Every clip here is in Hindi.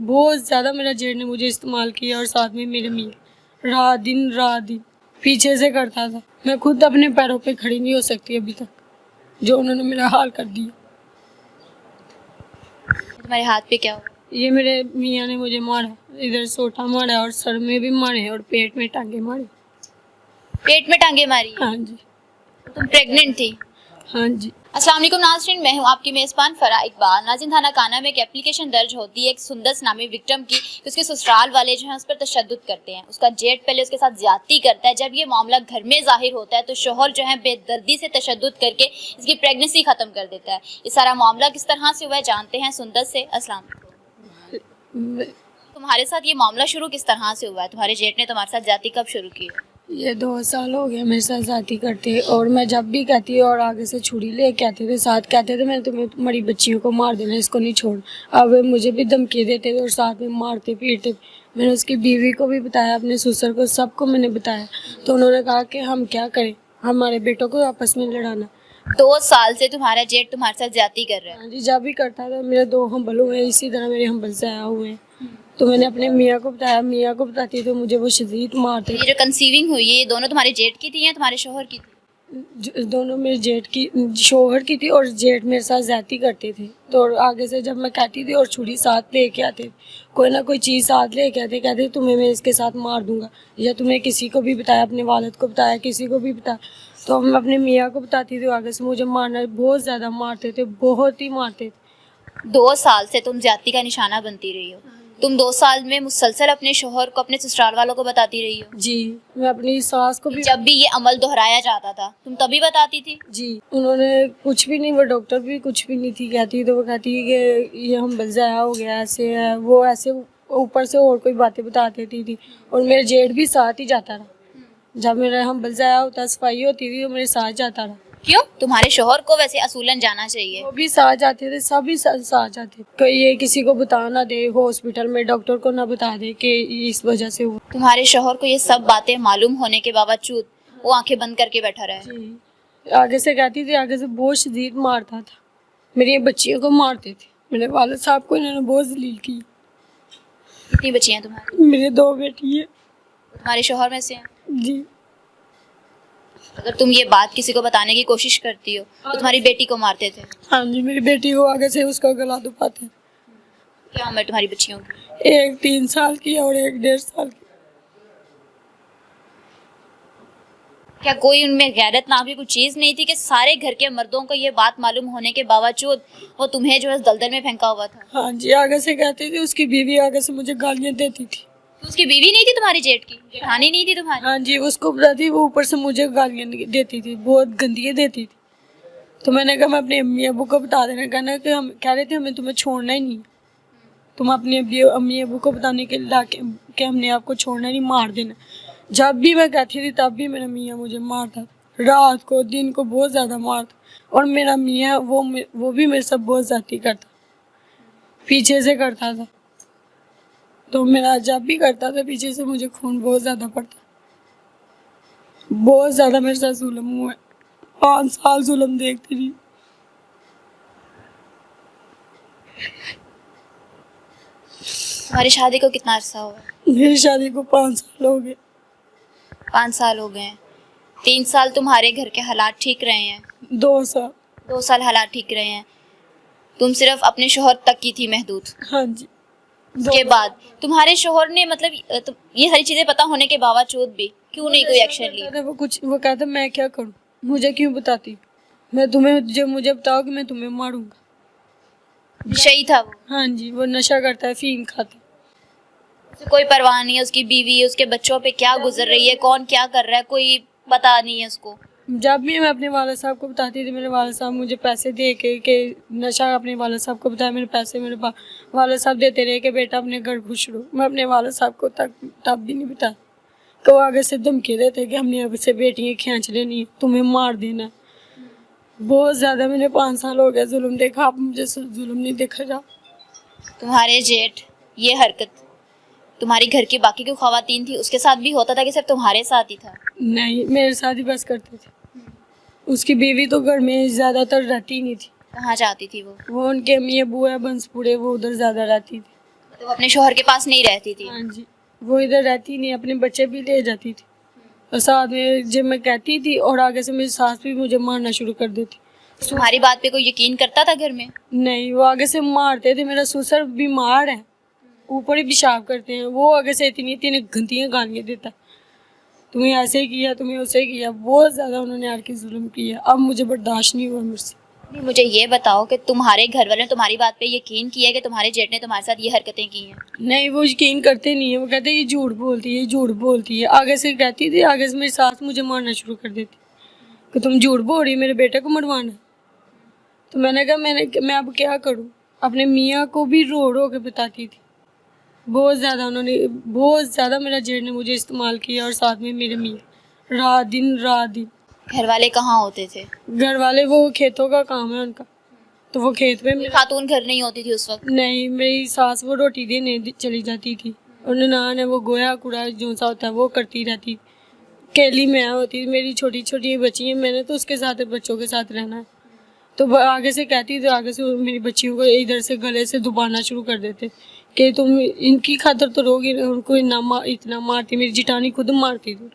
बहुत ज़्यादा मेरा जेठ ने मुझे इस्तेमाल किया और साथ में मेरे मियाँ रात दिन पीछे से करता था। मैं खुद अपने पैरों पे खड़ी नहीं हो सकती अभी तक, जो उन्होंने मेरा हाल कर दिया। तुम्हारे हाथ पे क्या हुआ? ये मेरे मियाँ ने मुझे मारा, इधर सोटा मारा और सर में भी मारे और पेट में टांगे मारे। पेट में टांगे मारी? हाँ जी। तुम प्रेग्नेंट थी? हाँ जी। अस्सलाम वालेकुम नाज़रीन, मैं हूं आपकी मेज़बान फरा इकबाल। नाज़रीन, थाना काना में एक एप्लीकेशन दर्ज होती है एक सुंदस नामी विक्टिम की, उसके ससुराल वाले जो हैं उस पर तशद्दुद करते हैं। उसका जेठ पहले उसके साथ ज्यादती करता है। जब ये मामला घर में जाहिर होता है तो शोहर जो है बेदर्दी से तशद्दुद करके इसकी प्रेगनेंसी ख़त्म कर देता है। ये सारा मामला किस तरह से हुआ है जानते हैं सुंदस से। अस्सलाम वालेकुम। तुम्हारे साथ ये मामला शुरू किस तरह से हुआ है? तुम्हारे जेठ ने तुम्हारे साथ ज्यादती कब शुरू की है? ये 2 साल हो गए मेरे साथ जाती करते, और मैं जब भी कहती और आगे से छुरी ले कहते थे, साथ कहते थे मैंने तुम्हें तुम्हारी बच्चियों को मार देना, इसको नहीं छोड़। अब मुझे भी धमकी देते थे और साथ में मारते पीटते। मैंने उसकी बीवी को भी बताया, अपने ससुर को, सबको मैंने बताया, तो उन्होंने कहा कि हम क्या करें, हमारे बेटों को आपस में लड़ाना। 2 साल से तुम्हारा जेठ तुम्हारे साथ ज्यादती कर रहा है? हाँ जी, जब भी करता था। मेरे 2 हम्बल हुए हैं, इसी तरह मेरे हम्बल से आया हुए हैं। तो मैंने अपने मियाँ को बताया, मियाँ को बताती तो मुझे वो शदीद मारते। ये जो कंसीविंग हुई है ये दोनों तुम्हारे जेठ की थी या तुम्हारे शोहर की थी? दोनों मेरे जेठ की, शोहर की थी, और जेठ मेरे साथ ज्यादती करते थे। तो आगे से जब मैं कहती थी और छुरी साथ लेके आते, कोई ना कोई चीज़ साथ लेके आते, कहते तुम्हें मैं इसके साथ मार दूंगा, या तुमने किसी को भी बताया, अपने वालिद को बताया, किसी को भी बताया। तो मैं अपने मियाँ को बताती थी, आगे से मुझे मारना, बहुत ज़्यादा मारते थे, बहुत ही मारते थे। 2 साल से तुम ज्यादती का निशाना बनती रही हो। तुम 2 साल में मुसलसल अपने शोहर को, अपने ससुराल वालों को बताती रही हो? जी, मैं अपनी सास को भी। जब भी ये अमल दोहराया जाता था तुम तभी बताती थी? जी, उन्होंने कुछ भी नहीं, वो डॉक्टर भी कुछ भी नहीं थी कहती, तो वो कहती है कि ये हम बलजाया हो गया, ऐसे है वो, ऐसे ऊपर से और कोई बातें बता देती थी। और मेरे जेठ भी साथ ही जाता रहा, जब मेरा हम बलजाया होता, सफाई होती थी, वो मेरे साथ जाता रहा। क्यों? तुम्हारे शोहर को वैसे असूलन जाना चाहिए। वो भी साथ जाते थे, सभी साथ जाते थे। कोई ये किसी को बता ना दे, हॉस्पिटल में डॉक्टर को ना बता दे कि इस वजह से हुआ। तुम्हारे शोहर को ये सब बातें मालूम होने के बावजूद वो आंखें बंद करके बैठा रहा है? जी, आगे से कहती थी, आगे से बहुत शदीद मारता था, मेरी बच्चियों को मारते थे। मेरे वालिद साहब को इन्होंने बहुत जलील की। कितनी बच्चियां हैं तुम्हारी? मेरे 2 बेटी है। तुम्हारे शोहर में से हैं? जी। अगर तुम ये बात किसी को बताने की कोशिश करती हो तो तुम्हारी बेटी को मारते थे? हाँ जी, मेरी बेटी को आगे से उसका गला दबाते। क्या उम्र तुम्हारी बच्चियों की? एक 3 साल की और एक 1.5 साल की। क्या कोई उनमें गैरत नाम की कुछ चीज नहीं थी कि सारे घर के मर्दों को ये बात मालूम होने के बावजूद वो तुम्हें जो है दलदल में फेंका हुआ था? हाँ जी, आगे से कहती थी, उसकी बीवी आगे से मुझे गालियाँ देती थी। तो उसकी बीवी नहीं थी तुम्हारी जेठ की? जेठानी नहीं थी तुम्हारी? हाँ जी, उसको पता थी, वो ऊपर से मुझे गालियाँ देती थी, बहुत गंदियाँ देती थी। तो मैंने कहा मैं अपने अम्मी अबू को बता देना, कहना कि हम कह रहे थे हमें तुम्हें छोड़ना ही नहीं, तुम अपने अम्मी अबू को बताने के ला के हमने आपको छोड़ना नहीं, मार देना। जब भी मैं कहती थी तब भी मेरा मियाँ मुझे मारता, रात को दिन को बहुत ज़्यादा मारता। और मेरा मियाँ वो भी मेरे साथ बहुत ज़्यादती करता, पीछे से करता था। तो मेरा जब भी करता था पीछे से, मुझे खून बहुत ज़्यादा पड़ता, बहुत ज़्यादा मेरे साथ जुल्म हुआ है। 5 साल जुल्म देखती रही। तुम्हारी शादी को कितना अरसा हुआ? मेरी शादी को 5 साल हो गए। 5 साल हो गए हैं। 3 साल तुम्हारे घर के हालात ठीक रहे हैं? 2 साल। 2 साल हालात ठीक रहे हैं। तुम सिर्फ अपने शोहर तक की थी महदूद? हाँ जी। उसके बाद तुम्हारे शोहर ने मतलब ये सारी चीजें पता होने के बावजूद भी क्यों नहीं कोई एक्शन लिया? वो कहता मैं क्या करूं, मुझे क्यों बताती, मैं तुम्हें, जब मुझे बताओगे मैं तुम्हें मारूंगा। सही था वो? हाँ जी, वो नशा करता है, फीम खाता है। उसे कोई परवाह नहीं है, उसकी बीवी उसके बच्चों पे क्या गुजर रही है, कौन क्या कर रहा है, कोई पता नहीं है उसको? जब भी मैं अपने वाला साहब को बताती थी, मेरे वाला साहब मुझे पैसे दे के नशा, अपने वाला साहब को बताया, मेरे पैसे मेरे वाला साहब देते रहे कि बेटा अपने घर खुश रहो। मैं अपने वाला साहब को तब भी नहीं बताया, तो आगे से धमकी देते कि हमने अब से बेटियाँ खींच लेनी, तुम्हें मार देना। बहुत ज़्यादा मैंने 5 साल हो गया जुल्म देखा, आप मुझे जुल्म नहीं देखा जा। तुम्हारे जेठ ये हरकत तुम्हारी घर की बाकी की खवातीन थी उसके साथ भी होता था कि सिर्फ तुम्हारे साथ ही था? नहीं, मेरे साथ ही बस करते थे। उसकी बीवी तो घर में ज़्यादातर रहती नहीं थी। कहाँ जाती थी वो? वो उनके अम्मी अबू है बंसपुरे, वो उधर ज़्यादा रहती थी। तो वो अपने शोहर के पास नहीं रहती थी? हाँ जी, वो इधर रहती नहीं, अपने बच्चे भी ले जाती थी और साथ में जब मैं कहती थी और आगे से मेरी सास भी मुझे मारना शुरू कर देती। तुम्हारी बात पे कोई यकीन करता था घर में? नहीं, वो आगे से मारते थे। मेरा ससुर बीमार है, ऊपर ही पेशाब करते हैं, वो आगे से इतनी इतनी गंदियाँ गालियाँ देता, तुम्हें ऐसे किया, तुम्हें वैसे किया, बहुत ज़्यादा उन्होंने आके जुल्म किया। अब मुझे बर्दाश्त नहीं हुआ मुझसे। नहीं, मुझे ये बताओ कि तुम्हारे घर वाले ने तुम्हारी बात पे यकीन किया है कि तुम्हारे जेठ ने तुम्हारे साथ ये हरकतें की हैं? नहीं, वो यकीन करते नहीं है, वो कहते हैं ये झूठ बोलती है, ये झूठ बोलती है। आगे से कहती थी, आगे से मेरी सास मुझे मारना शुरू कर देती कि तुम झूठ बोल रही, मेरे बेटे को मरवाना। तो मैंने कहा मैं अब क्या करूं। अपने मियाँ को भी रो रो के बताती थी। बहुत ज़्यादा मेरा जेठ ने मुझे इस्तेमाल किया और साथ में मेरे मियाँ, रात दिन। घर वाले कहाँ होते थे? घर वाले, वो खेतों का काम है उनका, तो वो खेत में। खातून घर नहीं होती थी उस वक्त? नहीं, मेरी सास वो रोटी देने चली जाती थी और ननान है, वो गोया कूड़ा जो सा होता है वो करती रहती। केली मैं होती, मेरी छोटी छोटी बच्ची है, मैंने तो उसके साथ बच्चों के साथ रहना है। तो आगे से कहती, तो आगे से मेरी बच्चियों को इधर से गले से दबाना शुरू कर देते कि तुम इनकी खातर तो रोगी, उनको इतना मारती। मेरी जिठानी खुद मारती थी।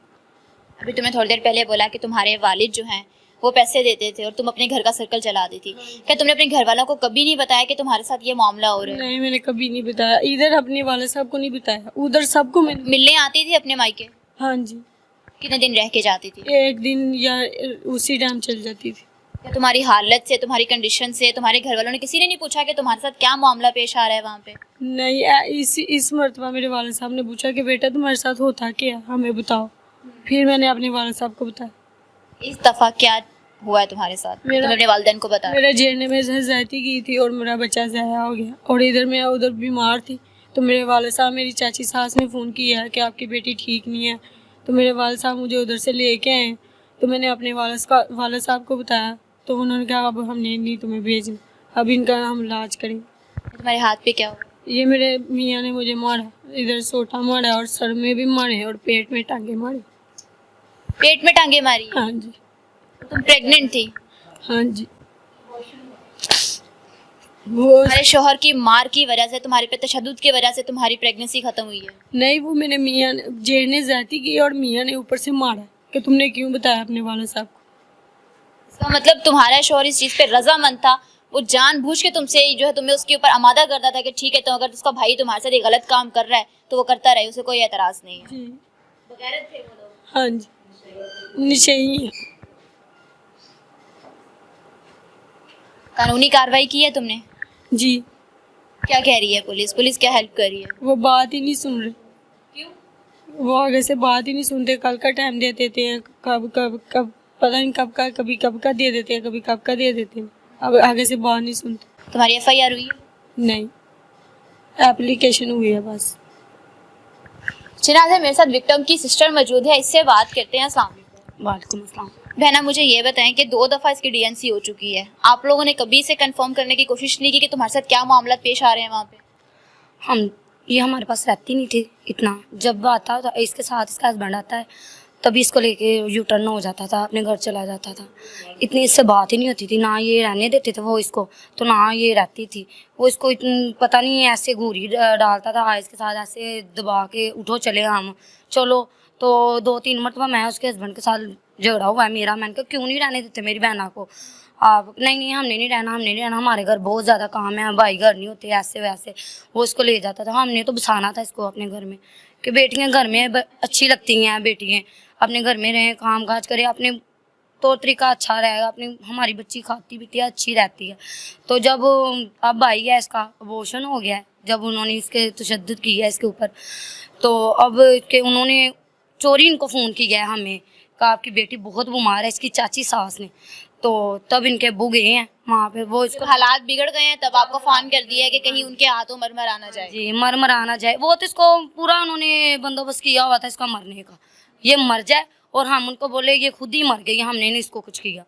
अभी तुम्हें थोड़ी देर पहले बोला कि तुम्हारे वालिद जो हैं वो पैसे देते थे और तुम अपने घर का सर्कल चलाती थी। क्या तुमने अपने घर वालों को कभी नहीं बताया कि तुम्हारे साथ ये मामला हो रहा है? नहीं, मैंने कभी नहीं बताया, इधर अपने वाले साहब को नहीं बताया, उधर सबको मैंने। मिलने आती थी अपने मायके? हाँ जी, कितने दिन रह के जाती थी? एक दिन या उसी टाइम चल जाती थी। क्या तुम्हारी हालत से, तुम्हारी कंडीशन से तुम्हारे घर वालों ने किसी ने नहीं पूछा कि तुम्हारे साथ क्या मामला पेश आ रहा है वहाँ पे? नहीं, इस मरतबा मेरे वाले साहब ने पूछा कि बेटा तुम्हारे साथ होता क्या, हमें बताओ। फिर मैंने अपने वाले साहब को बताया। इस दफा क्या हुआ है तुम्हारे साथ? तुमने अपने वालिदैन को बताया? मेरा जेठ ने मेरे साथ ज्यादती की थी और मेरा बच्चा ज़ाया हो गया और इधर मैं उधर बीमार थी। तो मेरे वाले साहब, मेरी चाची सास ने फ़ोन किया है कि आपकी बेटी ठीक नहीं है। तो मेरे वाले साहब मुझे उधर से लेके आए। तो मैंने अपने वाले साहब को बताया, तो उन्होंने कहा अब हमने नहीं तुम्हें भेजना, अब इनका हम इलाज करेंगे। तुम्हारे हाथ पे क्या हुआ? ये मेरे मियाँ ने मुझे मारा, इधर सोटा मारा और सर में भी मारे और पेट में टांगे मारे। पेट में टांगे मारी? हाँ जी। तुम प्रेग्नेंट थी? हाँ जी। तुम्हारे शोहर की मार की वजह से, तुम्हारे पे तशद्दुद की वजह से तुम्हारी प्रेगनेंसी खत्म हुई है? नहीं, वो मेरे मियाँ ने, जेठ ने ज्यादती की और मियाँ ने ऊपर से मारा कि तुमने क्यों बताया अपने वाले साहब को। इसका मतलब तुम्हारा शोहर इस चीज पे रजामंद था, वो जानबूझ के तुमसे जो है तुम्हें उसके ऊपर आमादा करता था कि ठीक है, तो अगर उसका भाई तुम्हारे साथ एक गलत काम कर रहा है तो वो करता रहे, उसे कोई एतराज नहीं है। जी। बगैरत थे वो लोग? हाँ जी, निश्चय है। कानूनी कार्रवाई की है तुमने? जी। क्या कह रही है पुलिस? पुलिस क्या हेल्प कर रही है? वो बात ही नहीं सुन रहे। क्यों? वो आगे से बात ही नहीं सुनते। कल का टाइम दे देते हैं, कब पता नहीं कब का, कभी कब का दे देते हैं, कभी कब का दे देते हैं। अब आगे से बात नहीं सुनते। तुम्हारी FIR हुई है? नहीं, एप्लीकेशन हुई है बस। जिनाज़ा मेरे साथ विक्टिम की सिस्टर मौजूद है, इससे बात करते हैं। अस्सलाम वालेकुम। वालेकुम अस्सलाम। बहना, मुझे ये बताएं कि 2 दफ़ा इसकी DNC हो चुकी है, आप लोगों ने कभी इसे कंफर्म करने की कोशिश नहीं की कि तुम्हारे साथ क्या मामला पेश आ रहे हैं वहाँ पे? ये हमारे पास रहती नहीं थी इतना। जब आता था इसके साथ, इसका हस्बैंड आता है तभी इसको लेके यू टर्न हो जाता था, अपने घर चला जाता था। इतनी इससे बात ही नहीं होती थी, ना ये रहने देते थे वो इसको, तो ना ये रहती थी। वो इसको पता नहीं ऐसे घूरी डालता था, इसके साथ ऐसे दबा के उठो चले हम चलो। तो 2-3 मरतबा मैं उसके हस्बैंड के साथ झगड़ा हुआ है मेरा। मैंने कहा क्यों नहीं रहने देते मेरी बहना को आप? नहीं, हमने नहीं रहना, हमारे घर बहुत ज़्यादा काम है, भाई घर नहीं होते, ऐसे वैसे। वो इसको ले जाता था। हमने तो बसाना था इसको अपने घर में कि बेटियां घर में अच्छी लगती हैं, बेटियां अपने घर में रहें, काम काज करें, अपने तौर तरीका अच्छा रहेगा, अपनी हमारी बच्ची खाती पीती है, अच्छी रहती है। तो जब अब आई है, इसका अबॉर्शन हो गया है, जब उन्होंने इसके तशद्दुद किया है इसके ऊपर, तो अब इसके उन्होंने चोरी इनको फ़ोन किया है हमें, कहा आपकी बेटी बहुत बीमार है, इसकी चाची सास ने। तो तब इनके अब्बू गए हैं वहाँ पे, वो इसको हालात बिगड़ गए हैं, तब आपको फ़ोन कर दिया है कि कहीं उनके हाथों मरमर आना जाए। जी, मर आना जाए। वो तो इसको पूरा उन्होंने बंदोबस्त किया हुआ था इसका मरने का, ये मर जाए, और हम उनको बोले ये खुद ही मर गई, हमने नहीं इसको कुछ किया।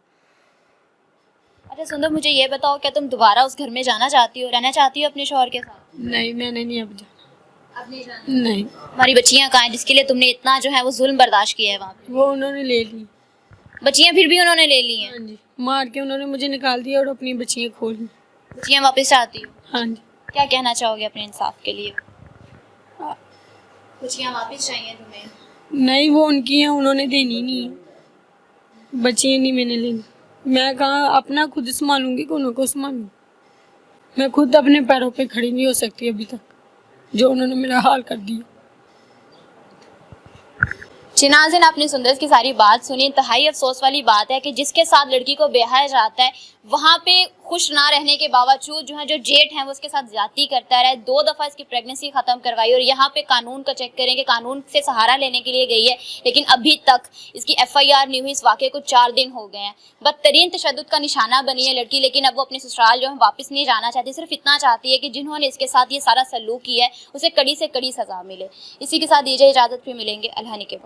अच्छा सुंदर, मुझे ये बताओ, क्या तुम दोबारा उस घर में जाना चाहती हो, रहना चाहती हो अपने शौहर के साथ? नहीं, मैंने नहीं अब जाना। अब नहीं जाना? नहीं, हमारी बच्चियाँ कहाँ हैं जिसके लिए तुमने इतना जो है वो जुल्म बर्दाश्त किया है वहाँ पे? वो उन्होंने ले ली। बच्चियाँ फिर भी उन्होंने ले ली हैं? हाँ जी, मार के उन्होंने मुझे निकाल दिया और अपनी बच्चियाँ खोल ली। बच्चियाँ वापस चाहती हो? हाँ जी। क्या कहना चाहोगे अपने इंसाफ के लिए? खुशियाँ वापस चाहिए तुम्हें? नहीं, वो उनकी हैं, उन्होंने देनी नहीं है, बच्चे नहीं मैंने लेनी। मैं कहाँ अपना खुद संभालूंगी कि उनको संभालूंगी? मैं खुद अपने पैरों पे खड़ी नहीं हो सकती अभी तक, जो उन्होंने मेरा हाल कर दिया। जी नाज़रीन, आपने सुंदर की सारी बात सुनी। इंतहाई अफसोस वाली बात है कि जिसके साथ लड़की को ब्याया जाता है वहाँ पे खुश ना रहने के बावजूद जो है जो जेठ है वो उसके साथ ज्यादती करता रहा है। 2 दफ़ा इसकी प्रेगनेंसी खत्म करवाई और यहाँ पे कानून का चेक करें कि कानून से सहारा लेने के लिए गई है, लेकिन अभी तक इसकी FIR नहीं हुई। इस वाक़े को 4 दिन हो गए हैं। बदतरीन तशद्दुद का निशाना बनी है लड़की, लेकिन अब वो अपने ससुराल जो है वापस नहीं जाना चाहती। सिर्फ इतना चाहती है कि जिन्होंने इसके साथ ये सारा सलूक किया है उसे कड़ी से कड़ी सजा मिले। इसी के साथ दीजिए इजाज़त, फिर मिलेंगे अल्लाह ने के बाद।